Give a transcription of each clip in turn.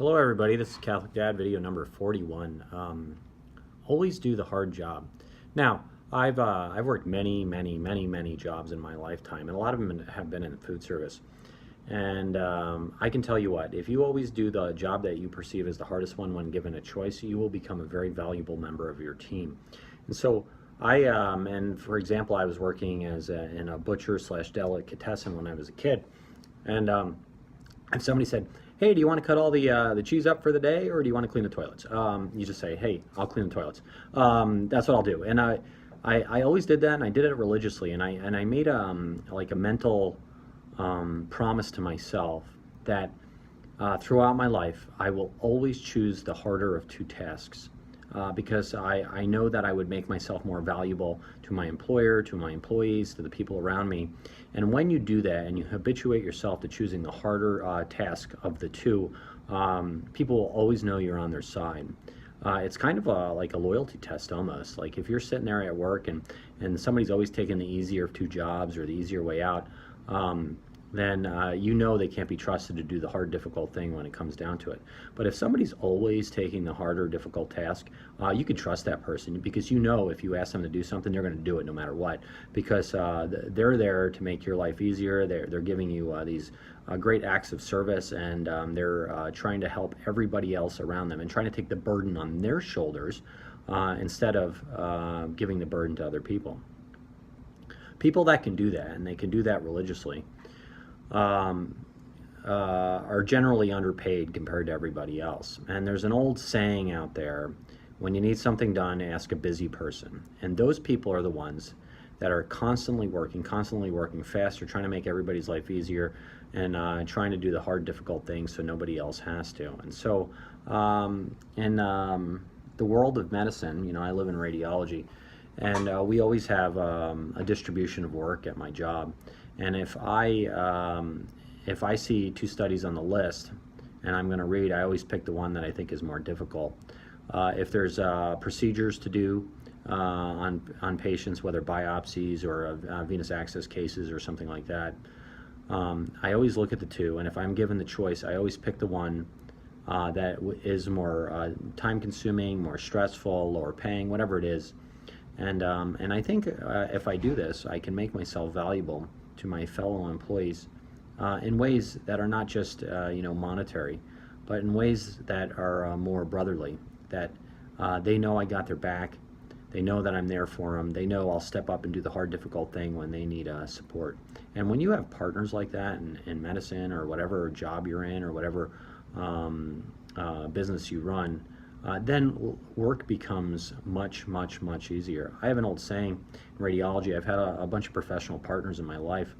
Hello everybody, this is Catholic Dad, video number 41. Always do the hard job. Now, I've worked many jobs in my lifetime, and a lot of them have been in food service. And I can tell you what, if you always do the job that you perceive as the hardest one when given a choice, you will become a very valuable member of your team. And so and for example, I was working in a butcher slash delicatessen when I was a kid. And if somebody said, hey, do you want to cut all the cheese up for the day, or do you want to clean the toilets? You just say, hey, I'll clean the toilets. That's what I'll do. And I always did that, and I did it religiously. And I made like a mental promise to myself that throughout my life, I will always choose the harder of two tasks. Because I know that I would make myself more valuable to my employer, to my employees, to the people around me. And when you do that and you habituate yourself to choosing the harder task of the two, people will always know you're on their side. It's kind of like a loyalty test almost. Like if you're sitting there at work and somebody's always taking the easier of two jobs or the easier way out, then you know they can't be trusted to do the hard, difficult thing when it comes down to it. But if somebody's always taking the harder, difficult task, you can trust that person, because you know if you ask them to do something, they're going to do it no matter what, because they're there to make your life easier. They're giving you these great acts of service, and they're trying to help everybody else around them and trying to take the burden on their shoulders instead of giving the burden to other people. People that can do that, and they can do that religiously, are generally underpaid compared to everybody else. And there's an old saying out there, when you need something done, ask a busy person. And those people are the ones that are constantly working faster, trying to make everybody's life easier, and trying to do the hard, difficult things so nobody else has to. And so in the world of medicine, you know, I live in radiology, and we always have a distribution of work at my job. And if I see two studies on the list and I'm going to read, I always pick the one that I think is more difficult. If there's procedures to do on patients, whether biopsies or venous access cases or something like that, I always look at the two, and if I'm given the choice, I always pick the one that is more time-consuming, more stressful, lower paying, whatever it is. And I think if I do this, I can make myself valuable to my fellow employees in ways that are not just monetary, but in ways that are more brotherly, that they know I got their back, they know that I'm there for them, they know I'll step up and do the hard, difficult thing when they need support. And when you have partners like that in medicine, or whatever job you're in, or whatever business you run, then work becomes much easier. I have an old saying in radiology. I've had a bunch of professional partners in my life,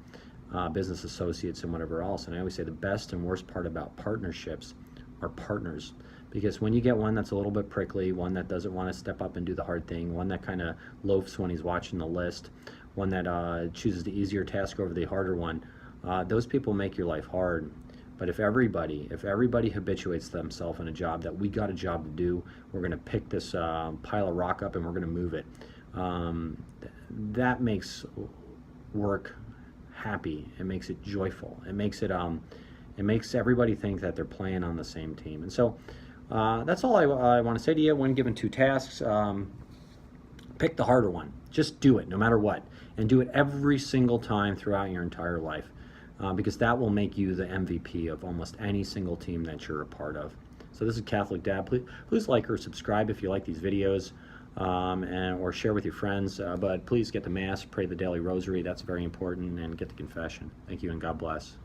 business associates and whatever else, and I always say the best and worst part about partnerships are partners. Because when you get one that's a little bit prickly, one that doesn't want to step up and do the hard thing, one that kind of loafs when he's watching the list, one that chooses the easier task over the harder one, those people make your life hard. But if everybody habituates themselves in a job that we got a job to do, we're going to pick this pile of rock up and we're going to move it. That makes work happy. It makes it joyful. It makes everybody think that they're playing on the same team. And so that's all I want to say to you. When given two tasks, pick the harder one. Just do it no matter what, and do it every single time throughout your entire life. Because that will make you the MVP of almost any single team that you're a part of. So this is Catholic Dad. Please like or subscribe if you like these videos, or share with your friends. But please get the Mass, pray the daily rosary. That's very important, and get the confession. Thank you, and God bless.